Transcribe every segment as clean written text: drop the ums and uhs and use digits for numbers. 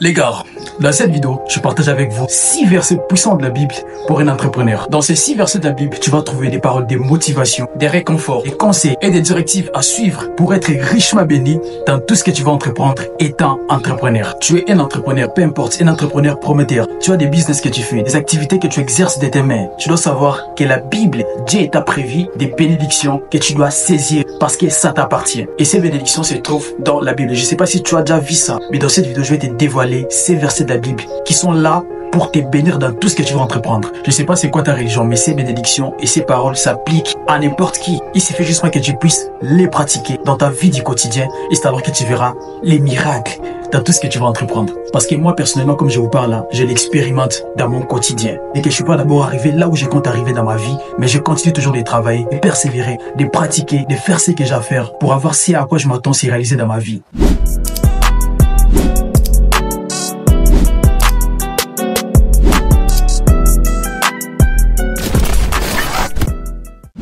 Les gars, dans cette vidéo, je partage avec vous 6 versets puissants de la Bible pour un entrepreneur. Dans ces 6 versets de la Bible, tu vas trouver des paroles de motivation, des réconforts, des conseils et des directives à suivre pour être richement béni dans tout ce que tu vas entreprendre étant entrepreneur. Tu es un entrepreneur, peu importe, un entrepreneur prometteur. Tu as des business que tu fais, des activités que tu exerces de tes mains. Tu dois savoir que la Bible, Dieu t'a prévu des bénédictions que tu dois saisir parce que ça t'appartient. Et ces bénédictions se trouvent dans la Bible. Je ne sais pas si tu as déjà vu ça, mais dans cette vidéo, je vais te dévoiler ces versets de la Bible qui sont là pour te bénir dans tout ce que tu vas entreprendre. Je ne sais pas c'est quoi ta religion, mais ces bénédictions et ces paroles s'appliquent à n'importe qui. Il suffit justement que tu puisses les pratiquer dans ta vie du quotidien et c'est alors que tu verras les miracles dans tout ce que tu vas entreprendre. Parce que moi, personnellement, comme je vous parle là, je l'expérimente dans mon quotidien. Et que je suis pas d'abord arrivé là où je compte arriver dans ma vie, mais je continue toujours de travailler, de persévérer, de pratiquer, de faire ce que j'ai à faire pour avoir ce à quoi je m'attends s'y réaliser dans ma vie.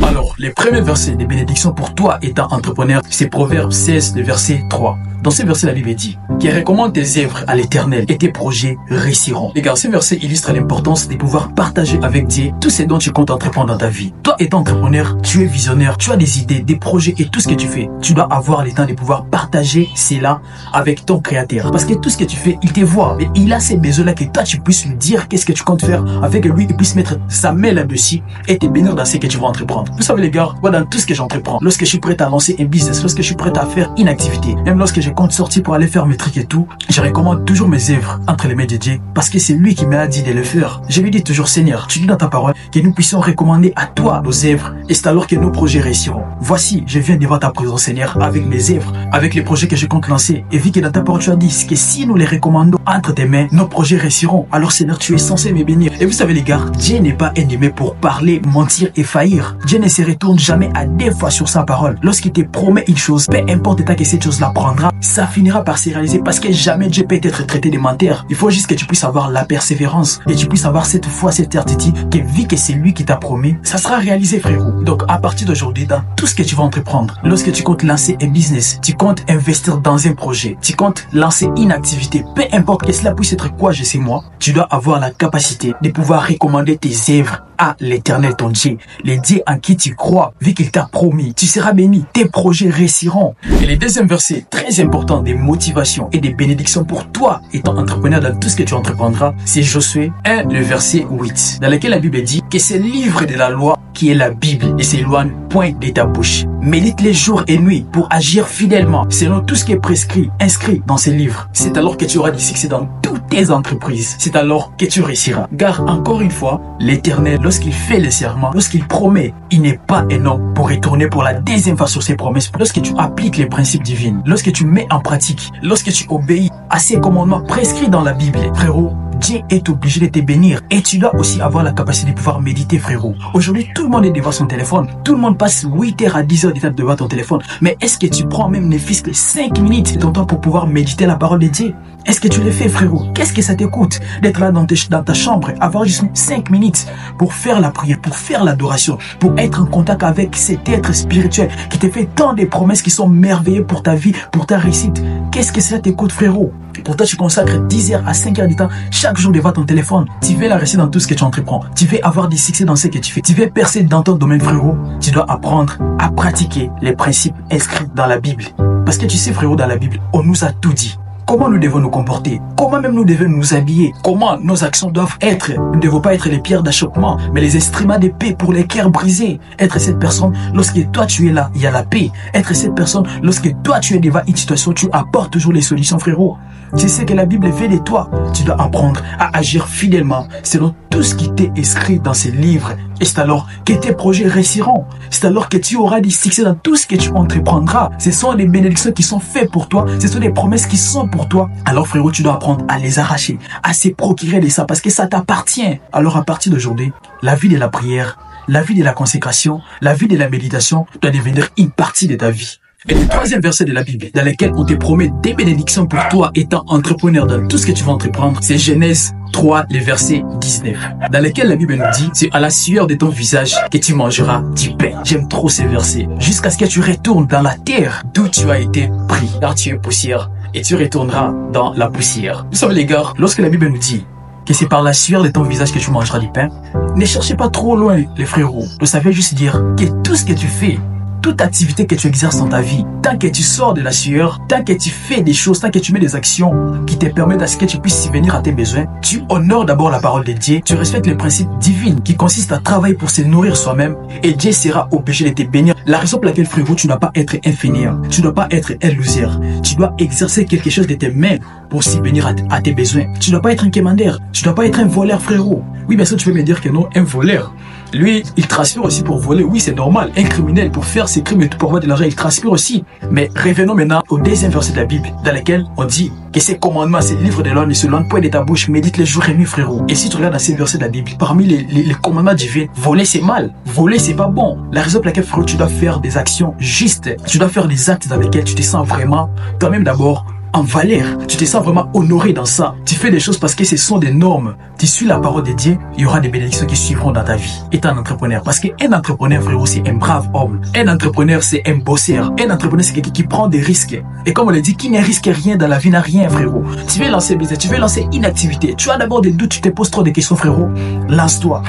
Alors, les premiers versets des bénédictions pour toi étant entrepreneur, c'est Proverbe 16, le verset 3. Dans ce verset, la Bible dit qui recommande tes œuvres à l'Éternel et tes projets réussiront. Les gars, ce verset illustre l'importance de pouvoir partager avec Dieu tout ce dont tu comptes entreprendre dans ta vie. Toi, étant entrepreneur, tu es visionnaire, tu as des idées, des projets et tout ce que tu fais. Tu dois avoir le temps de pouvoir partager cela avec ton Créateur. Parce que tout ce que tu fais, il te voit. Mais il a ces besoins-là que toi, tu puisses lui dire qu'est-ce que tu comptes faire avec lui. Il puisse mettre sa main là-dessus et te bénir dans ce que tu vas entreprendre. Vous savez, les gars, moi, dans tout ce que j'entreprends, lorsque je suis prêt à lancer un business, lorsque je suis prêt à faire une activité, même lorsque je compte sortir pour aller faire mes trucs et tout, je recommande toujours mes œuvres entre les mains de Dieu parce que c'est lui qui m'a dit de le faire. Je lui dis toujours, Seigneur, tu dis dans ta parole que nous puissions recommander à toi nos œuvres et c'est alors que nos projets réussiront. Voici, je viens devant ta présence, Seigneur, avec mes œuvres, avec les projets que je compte lancer. Et vu que dans ta parole tu as dit que si nous les recommandons entre tes mains, nos projets réussiront. Alors Seigneur, tu es censé me bénir. Et vous savez les gars, Dieu n'est pas ennemi pour parler, mentir et faillir. Dieu ne se retourne jamais à deux fois sur sa parole. Lorsqu'il te promet une chose, peu importe l'état que cette chose la prendra, ça finira par se réaliser parce que jamais Dieu peut être traité de menteur. Il faut juste que tu puisses avoir la persévérance et tu puisses avoir cette foi, cette certitude que vu que c'est lui qui t'a promis, ça sera réalisé frérot. Donc à partir d'aujourd'hui, dans tout ce que tu vas entreprendre, lorsque tu comptes lancer un business, tu comptes investir dans un projet, tu comptes lancer une activité, peu importe que cela puisse être quoi, je sais moi, tu dois avoir la capacité de pouvoir recommander tes œuvres à l'Éternel ton Dieu, le Dieu en qui tu crois, vu qu'il t'a promis, tu seras béni, tes projets réussiront. Et le deuxième verset, très important, des motivations et des bénédictions pour toi étant entrepreneur dans tout ce que tu entreprendras, c'est Josué 1, le verset 8, dans lequel la Bible dit que c'est le livre de la loi qui est la Bible et s'éloigne point de ta bouche. Médite-les jours et nuits pour agir fidèlement selon tout ce qui est prescrit, inscrit dans ces livres. C'est alors que tu auras du succès dans toutes tes entreprises. C'est alors que tu réussiras. Car encore une fois, l'Éternel, lorsqu'il fait les serments, lorsqu'il promet, il n'est pas un homme pour retourner pour la deuxième fois sur ses promesses. Lorsque tu appliques les principes divins, lorsque tu mets en pratique, lorsque tu obéis à ces commandements prescrits dans la Bible, frérot, Dieu est obligé de te bénir et tu dois aussi avoir la capacité de pouvoir méditer frérot. Aujourd'hui, tout le monde est devant son téléphone. Tout le monde passe 8 heures à 10 heures d'étape devant ton téléphone. Mais est-ce que tu prends même ne fût-ce que 5 minutes de ton temps pour pouvoir méditer la parole de Dieu? Est-ce que tu le fais frérot? Qu'est-ce que ça t'écoute d'être là dans ta chambre, avoir juste 5 minutes pour faire la prière, pour faire l'adoration, pour être en contact avec cet être spirituel qui te fait tant de promesses qui sont merveilleuses pour ta vie, pour ta réussite? Qu'est-ce que cela t'écoute frérot? Pourtant, tu consacres 10 heures à 5 heures de temps chaque jour devant ton téléphone. Tu veux la réussir dans tout ce que tu entreprends. Tu veux avoir des succès dans ce que tu fais. Tu veux percer dans ton domaine, frérot. Tu dois apprendre à pratiquer les principes inscrits dans la Bible. Parce que tu sais, frérot, dans la Bible, on nous a tout dit. Comment nous devons nous comporter? Comment même nous devons nous habiller? Comment nos actions doivent être? Nous ne devons pas être les pierres d'achoppement, mais les instruments de paix pour les cœurs brisés. Être cette personne, lorsque toi tu es là, il y a la paix. Être cette personne, lorsque toi tu es devant une situation, tu apportes toujours les solutions, frérot. Tu sais que la Bible fait de toi. Tu dois apprendre à agir fidèlement selon tout ce qui t'est inscrit dans ces livres. Et c'est alors que tes projets réussiront. C'est alors que tu auras du succès dans tout ce que tu entreprendras. Ce sont des bénédictions qui sont faites pour toi. Ce sont des promesses qui sont pour toi. Alors frérot, tu dois apprendre à les arracher, à se procurer de ça parce que ça t'appartient. Alors à partir d'aujourd'hui, la vie de la prière, la vie de la consécration, la vie de la méditation doit devenir une partie de ta vie. Et le troisième verset de la Bible, dans lequel on te promet des bénédictions pour toi étant entrepreneur dans tout ce que tu vas entreprendre, c'est Genèse 3, le verset 19, dans lequel la Bible nous dit, c'est à la sueur de ton visage que tu mangeras du pain. J'aime trop ces versets. Jusqu'à ce que tu retournes dans la terre d'où tu as été pris, car tu es poussière et tu retourneras dans la poussière. Vous savez les gars, lorsque la Bible nous dit que c'est par la sueur de ton visage que tu mangeras du pain, ne cherchez pas trop loin les frérots. Vous savez juste dire que tout ce que tu fais, toute activité que tu exerces dans ta vie, tant que tu sors de la sueur, tant que tu fais des choses, tant que tu mets des actions qui te permettent à ce que tu puisses subvenir à tes besoins, tu honores d'abord la parole de Dieu, tu respectes les principes divins qui consistent à travailler pour se nourrir soi-même et Dieu sera obligé de te bénir. La raison pour laquelle, frérot, tu ne dois pas être inférieur, tu ne dois pas être un loser, tu dois exercer quelque chose de tes mains pour subvenir à tes besoins. Tu ne dois pas être un quémandeur, tu ne dois pas être un voleur, frérot. Oui, bien sûr, tu peux me dire que non, un voleur. Lui, il transpire aussi pour voler. Oui, c'est normal. Un criminel, pour faire ses crimes et tout pour avoir de l'argent, il transpire aussi. Mais revenons maintenant au deuxième verset de la Bible, dans lequel on dit que ces commandements, ces livres de loi ne se loin point de ta bouche, médite les jours et nuits, frérot. Et si tu regardes dans ces versets de la Bible, parmi les commandements divins, voler c'est mal. Voler c'est pas bon. La raison pour laquelle, frérot, tu dois faire des actions justes. Tu dois faire des actes dans lesquels tu te sens vraiment, toi-même d'abord, en valeur. Tu te sens vraiment honoré dans ça. Tu fais des choses parce que ce sont des normes. Tu suis la parole de Dieu, il y aura des bénédictions qui suivront dans ta vie. Étant un entrepreneur. Parce qu'un entrepreneur, frérot, c'est un brave homme. Un entrepreneur, c'est un bosseur. Un entrepreneur, c'est quelqu'un qui prend des risques. Et comme on l'a dit, qui ne risque rien dans la vie n'a rien, frérot. Tu veux lancer business, tu veux lancer une activité. Tu as d'abord des doutes, tu te poses trop de questions, frérot. Lance-toi.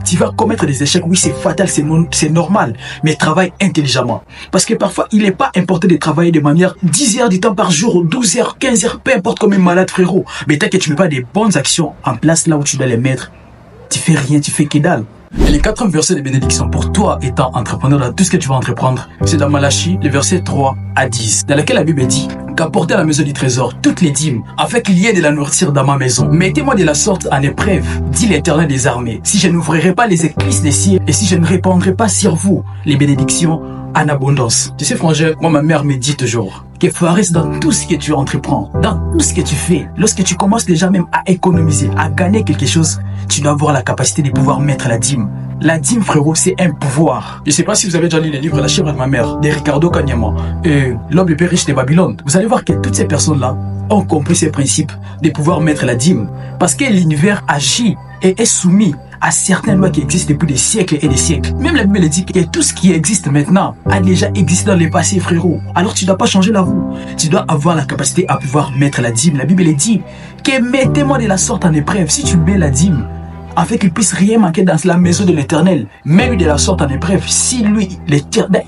Tu vas commettre des échecs, oui c'est fatal, c'est normal, mais travaille intelligemment. Parce que parfois, il n'est pas important de travailler de manière 10 heures du temps par jour, 12 heures, 15 heures, peu importe comme un malade, frérot. Mais tant que tu ne mets pas des bonnes actions en place là où tu dois les mettre, tu fais rien, tu fais que dalle. Et le quatrième verset de bénédiction pour toi étant entrepreneur dans tout ce que tu vas entreprendre, c'est dans Malachie, le verset 3 à 10, dans lequel la Bible dit qu'apportez à la maison du trésor toutes les dîmes, afin qu'il y ait de la nourriture dans ma maison. Mettez-moi de la sorte en épreuve, dit l'Éternel des armées, si je n'ouvrirai pas les écluses des cieux et si je ne répandrai pas sur vous les bénédictions en abondance. Tu sais, frangin, moi, ma mère me dit toujours que faut arrêter dans tout ce que tu entreprends, dans tout ce que tu fais. Lorsque tu commences déjà même à économiser, à gagner quelque chose, tu dois avoir la capacité de pouvoir mettre la dîme. La dîme, frérot, c'est un pouvoir. Je sais pas si vous avez déjà lu le livre La chèvre de ma mère, de Ricardo Kanyama, L'homme le plus riche de Babylone. Vous allez voir que toutes ces personnes-là ont compris ces principes de pouvoir mettre la dîme. Parce que l'univers agit et est soumis à certaines lois qui existent depuis des siècles et des siècles. Même la Bible dit que tout ce qui existe maintenant a déjà existé dans le passé, frérot. Alors tu ne dois pas changer la roue. Tu dois avoir la capacité à pouvoir mettre la dîme. La Bible dit que mettez-moi de la sorte en épreuve. Si tu mets la dîme, afin qu'il puisse rien manquer dans la maison de l'Éternel, mets-lui de la sorte en épreuve. Si lui, l'Éternel,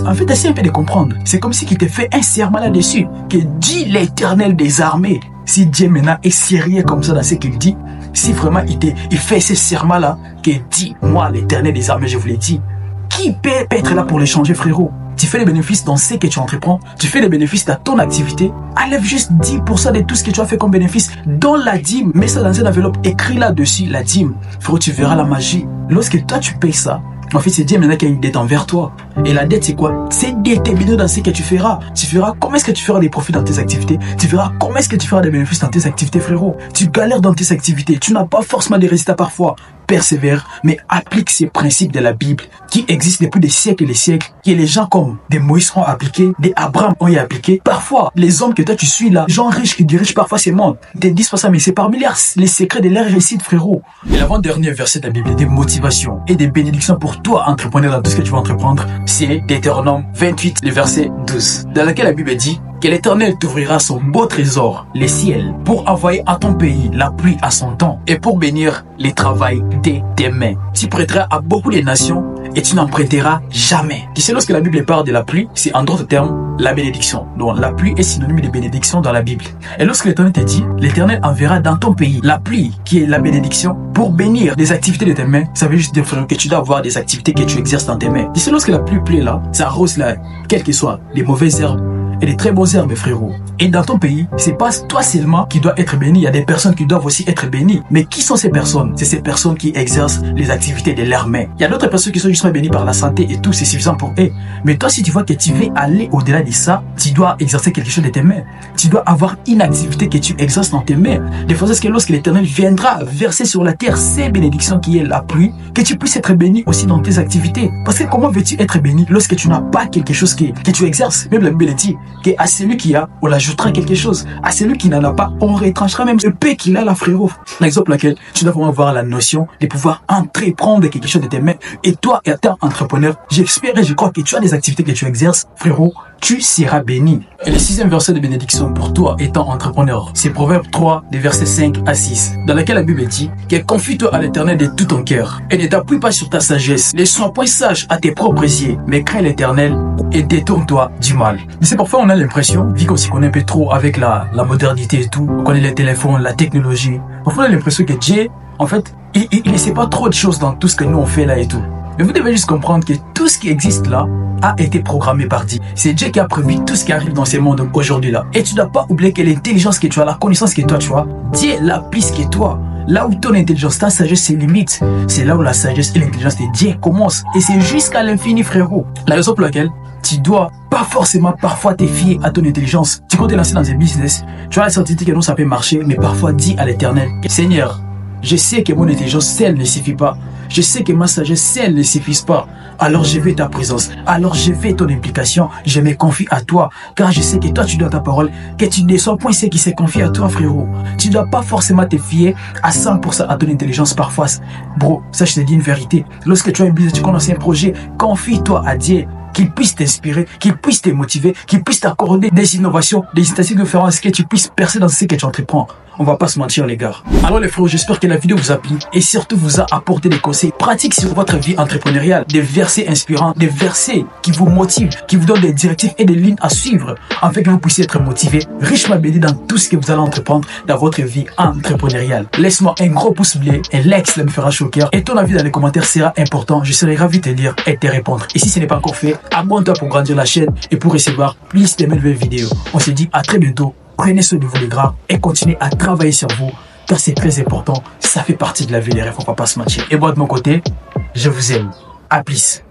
en fait, c'est un peu de comprendre. C'est comme si il te fait un serment là-dessus, que dit l'Éternel des armées. Si Dieu maintenant est sérieux comme ça dans ce qu'il dit, si vraiment il fait ce serment-là, que dit, moi l'Éternel des armées, je vous l'ai dit, qui peut être là pour le changer, frérot? Tu fais les bénéfices dans ce que tu entreprends, tu fais les bénéfices dans ton activité, enlève juste 10% de tout ce que tu as fait comme bénéfice, donne la dîme, mets ça dans une enveloppe, écris là-dessus la dîme. Frérot, tu verras la magie. Lorsque toi tu payes ça, en fait, c'est Dieu maintenant qui a une dette envers toi. Et la dette, c'est quoi? C'est déterminé dans ce que tu feras. Tu verras comment est-ce que tu feras des profits dans tes activités. Tu verras comment est-ce que tu feras des bénéfices dans tes activités, frérot. Tu galères dans tes activités. Tu n'as pas forcément des résultats parfois. Persévère, mais applique ces principes de la Bible qui existent depuis des siècles et des siècles, que les gens comme des Moïse ont appliqué, des Abraham ont y appliqué. Parfois, les hommes que toi tu suis là, gens riches qui dirigent parfois ces mondes, te disent pas ça, mais c'est parmi les secrets de leur réussite, frérot. Et l'avant-dernier verset de la Bible, des motivations et des bénédictions pour toi, entrepreneur, dans tout ce que tu vas entreprendre, c'est Deutéronome 28, le verset 12, dans lequel la Bible dit que l'Éternel t'ouvrira son beau trésor, les ciels, pour envoyer à ton pays la pluie à son temps et pour bénir les travails de tes mains. Tu prêteras à beaucoup de nations et tu n'emprunteras jamais. Tu sais, lorsque la Bible parle de la pluie, c'est en d'autres termes la bénédiction. Donc la pluie est synonyme de bénédiction dans la Bible. Et lorsque l'Éternel te dit, l'Éternel enverra dans ton pays la pluie, qui est la bénédiction, pour bénir des activités de tes mains, ça veut juste dire, frère, que tu dois avoir des activités que tu exerces dans tes mains. Tu sais, lorsque la pluie plaît là, ça arrose là, quelles que soient les mauvaises herbes et des très beaux herbes, frérot. Et dans ton pays, c'est pas toi seulement qui dois être béni, il y a des personnes qui doivent aussi être bénies. Mais qui sont ces personnes? C'est ces personnes qui exercent les activités de leurs mains. Il y a d'autres personnes qui sont justement bénies par la santé et tout, c'est suffisant pour eux. Mais toi, si tu vois que tu veux aller au-delà de ça, tu dois exercer quelque chose de tes mains. Tu dois avoir une activité que tu exerces dans tes mains. De façon à ce que lorsque l'Éternel viendra verser sur la terre ces bénédictions qui est la pluie, que tu puisses être béni aussi dans tes activités. Parce que comment veux-tu être béni lorsque tu n'as pas quelque chose que tu exerces? Même la Bible dit qu'à celui qui a, on l'ajoutera quelque chose. À celui qui n'en a pas, on retranchera même le peu qu'il a là, frérot. L'exemple laquelle tu dois vraiment avoir la notion de pouvoir entreprendre quelque chose de tes mains. Et toi, étant entrepreneur, j'espère et je crois que tu as des activités que tu exerces, frérot, tu seras béni. Et le 6e verset de bénédiction pour toi étant entrepreneur, c'est Proverbe 3, des versets 5 à 6, dans lequel la Bible dit que confie-toi à l'Éternel de tout ton cœur et ne t'appuie pas sur ta sagesse. Ne sois point sage à tes propres yeux, mais crains l'Éternel et détourne-toi du mal. Mais c'est parfois on a l'impression, vu qu'on s'y connaît un peu trop avec la modernité et tout, on connaît les téléphones, la technologie, parfois on a l'impression que Dieu, en fait, il ne sait pas trop de choses dans tout ce que nous on fait là et tout. Mais vous devez juste comprendre que tout ce qui existe là a été programmé par Dieu. C'est Dieu qui a prévu tout ce qui arrive dans ce monde aujourd'hui là. Et tu ne dois pas oublier que l'intelligence que tu as, la connaissance que toi tu as, Dieu l'a plus que toi. Là où ton intelligence, ta sagesse ses limites, c'est là où la sagesse et l'intelligence de Dieu commencent. Et c'est jusqu'à l'infini, frérot. La raison pour laquelle tu dois pas forcément parfois te fier à ton intelligence. Tu comptes te lancer dans un business, tu as la certitude que non ça peut marcher, mais parfois dis à l'Éternel, Seigneur, je sais que mon intelligence seule ne suffit pas. Je sais que ma sagesse seule ne suffit pas. Alors je veux ta présence. Alors je veux ton implication. Je me confie à toi. Car je sais que toi tu donnes ta parole. Que tu ne sois point ceux qui se confient à toi, frérot. Tu ne dois pas forcément te fier à 100% à ton intelligence parfois. Bro, ça je te dis une vérité. Lorsque tu as un business, tu commences un projet, confie-toi à Dieu. Qu'il puisse t'inspirer, qu'il puisse te motiver, qu'il puisse t'accorder des innovations, des initiatives de faire en ce que tu puisses percer dans ce que tu entreprends. On va pas se mentir les gars. Alors les frères, j'espère que la vidéo vous a plu et surtout vous a apporté des conseils pratiques sur votre vie entrepreneuriale, des versets inspirants, des versets qui vous motivent, qui vous donnent des directives et des lignes à suivre afin que vous puissiez être motivé, richement béni dans tout ce que vous allez entreprendre dans votre vie entrepreneuriale. Laisse-moi un gros pouce bleu, un like, cela me fera chaud au cœur et ton avis dans les commentaires sera important. Je serai ravi de te lire et te répondre. Et si ce n'est pas encore fait, abonne-toi pour grandir la chaîne et pour recevoir plus de nouvelles vidéos. On se dit à très bientôt. Prenez soin de vous les gars et continuez à travailler sur vous car c'est très important. Ça fait partie de la vie, les rêves, faut pas se mentir. Et moi de mon côté, je vous aime. À plus.